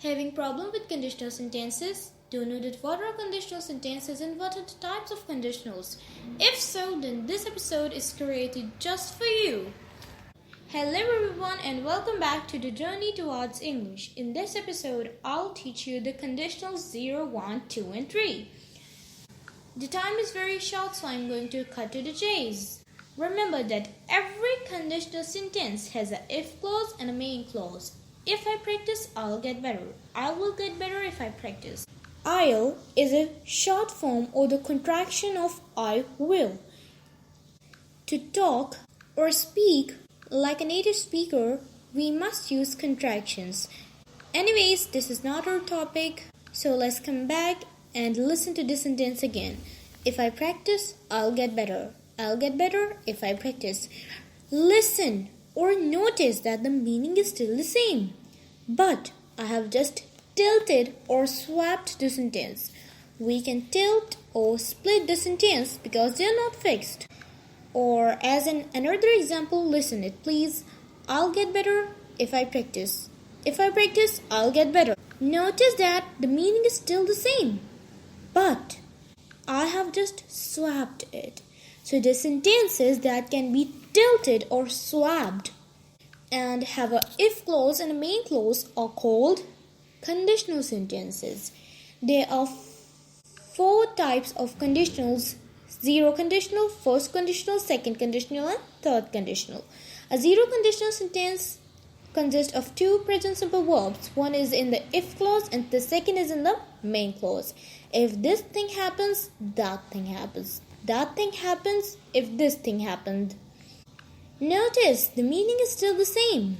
Having problem with conditional sentences? Do you know that what are conditional sentences and what are the types of conditionals? If so, then this episode is created just for you. Hello everyone and welcome back to the Journey Towards English. In this episode, I'll teach you the conditionals 0, 1, 2 and 3. The time is very short, so I'm going to cut to the chase. Remember that every conditional sentence has an if clause and a main clause. If I practice, I'll get better. I will get better if I practice. I'll is a short form or the contraction of I will. To talk or speak like a native speaker, we must use contractions. Anyways, this is not our topic, so let's come back and listen to this sentence again. If I practice, I'll get better. I'll get better if I practice. Listen or notice that the meaning is still the same, but I have just tilted or swapped the sentence. We can tilt or split the sentence because they are not fixed. Or as in another example, listen it please. I'll get better if I practice. If I practice, I'll get better. Notice that the meaning is still the same, but I have just swapped it. So the sentences that can be tilted or swapped and have a if clause and a main clause are called conditional sentences. There are 4 types of conditionals: 0 conditional, first conditional, second conditional and third conditional. A 0 conditional sentence consists of 2 present simple verbs. One is in the if clause and the second is in the main clause. If this thing happens, that thing happens. That thing happens if this thing happened. Notice the meaning is still the same.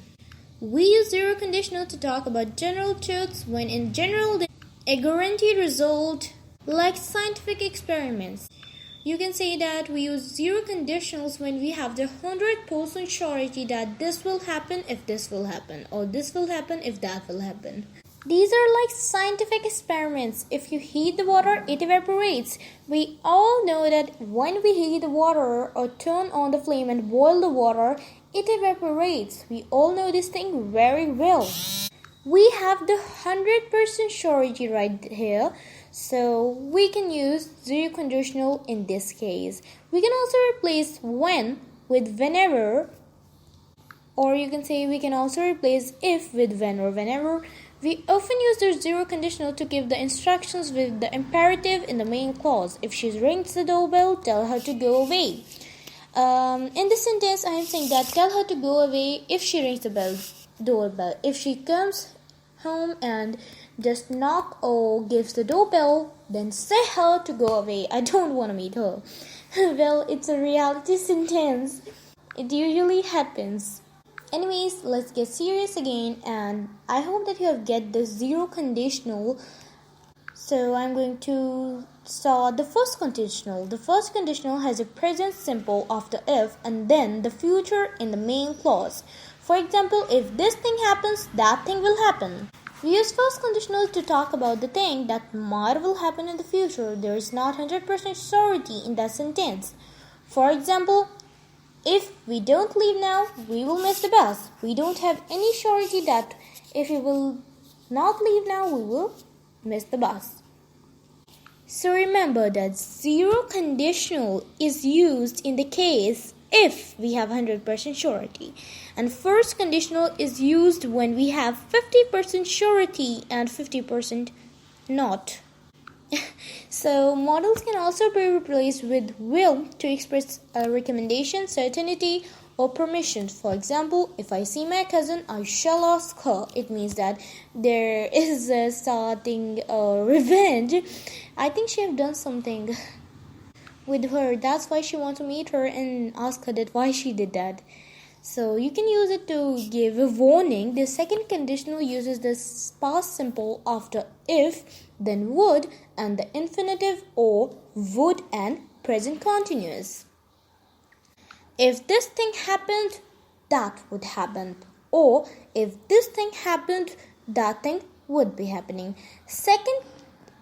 We use 0 conditional to talk about general truths when in general a guaranteed result, like scientific experiments. You can say that we use 0 conditionals when we have the 100% surety that this will happen if this will happen, or this will happen if that will happen. These are like scientific experiments. If you heat the water, it evaporates. We all know that when we heat the water or turn on the flame and boil the water, it evaporates. We all know this thing very well. We have the 100% surety right here, so we can use 0 conditional in this case. We can also replace when with whenever, or you can say we can also replace if with when or whenever. We often use the 0 conditional to give the instructions with the imperative in the main clause. If she rings the doorbell, tell her to go away. In this sentence, I am saying that tell her to go away if she rings the doorbell. If she comes home and just knock or gives the doorbell, then say her to go away. I don't want to meet her. Well, it's a reality sentence. It usually happens. Anyways, let's get serious again, and I hope that you have get the 0 conditional. So I'm going to start the first conditional. The first conditional has a present simple after if and then the future in the main clause. For example, if this thing happens, that thing will happen. We use first conditional to talk about the thing that might will happen in the future. There is not 100% surety in that sentence. For example, if we don't leave now, we will miss the bus. We don't have any surety that if we will not leave now, we will miss the bus. So remember that 0 conditional is used in the case if we have 100% surety. And first conditional is used when we have 50% surety and 50% not. So models can also be replaced with will to express a recommendation, certainty, or permission. For example, if I see my cousin, I shall ask her. It means that there is a starting revenge. I think she have done something with her. That's why she wants to meet her and ask her that why she did that. So you can use it to give a warning. The second conditional uses the past simple after if, then would, and the infinitive or would and present continuous. If this thing happened, that would happen. Or if this thing happened, that thing would be happening. Second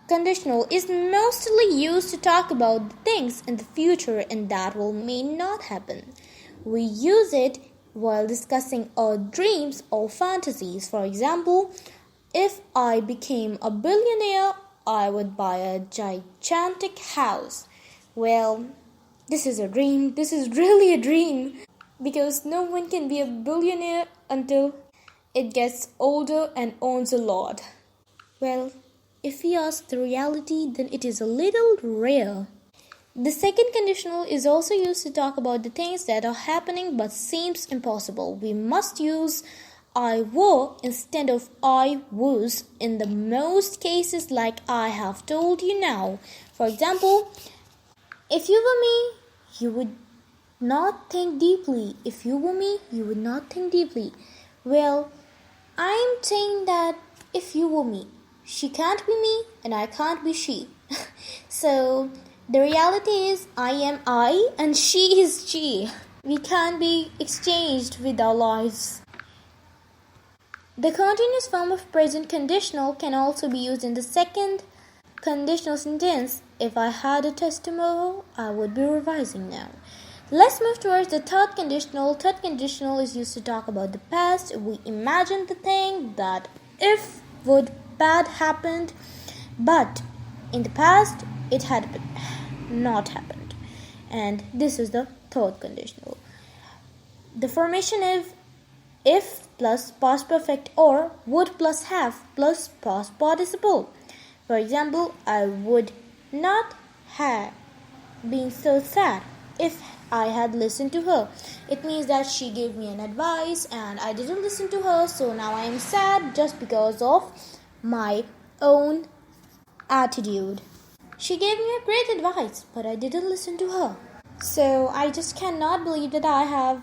conditional is mostly used to talk about things in the future and that will may not happen. We use it while discussing our dreams or fantasies. For example, If I became a billionaire, I would buy a gigantic house. Well, this is a dream. This is really a dream. Because no one can be a billionaire until it gets older and owns a lot. Well, if we ask the reality, then it is a little rare. The second conditional is also used to talk about the things that are happening but seems impossible. We must use I were instead of I was in the most cases, like I have told you now. For example, if you were me, you would not think deeply. If you were me, you would not think deeply. Well, I'm saying that if you were me, she can't be me and I can't be she. So the reality is I am I and she is she. We can't be exchanged with our lives. The continuous form of present conditional can also be used in the second conditional sentence. If I had a test tomorrow, I would be revising now. Let's move towards the third conditional. Third conditional is used to talk about the past. We imagine the thing that if would bad happened, but in the past it had not happened. And this is the third conditional. The formation is if plus past perfect or would plus have plus past participle. For example, I would not have been so sad if I had listened to her. It means that she gave me an advice and I didn't listen to her, so now I am sad just because of my own attitude. She gave me a great advice, but I didn't listen to her. So I just cannot believe that I have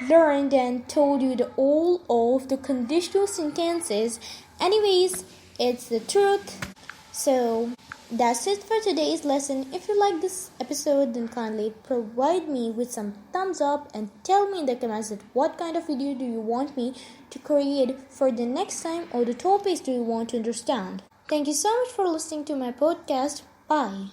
learned and told you the all of the conditional sentences. Anyways, it's the truth. So that's it for today's lesson. If you like this episode, then kindly provide me with some thumbs up and tell me in the comments that what kind of video do you want me to create for the next time, or the topics do you want to understand. Thank you so much for listening to my podcast. Bye.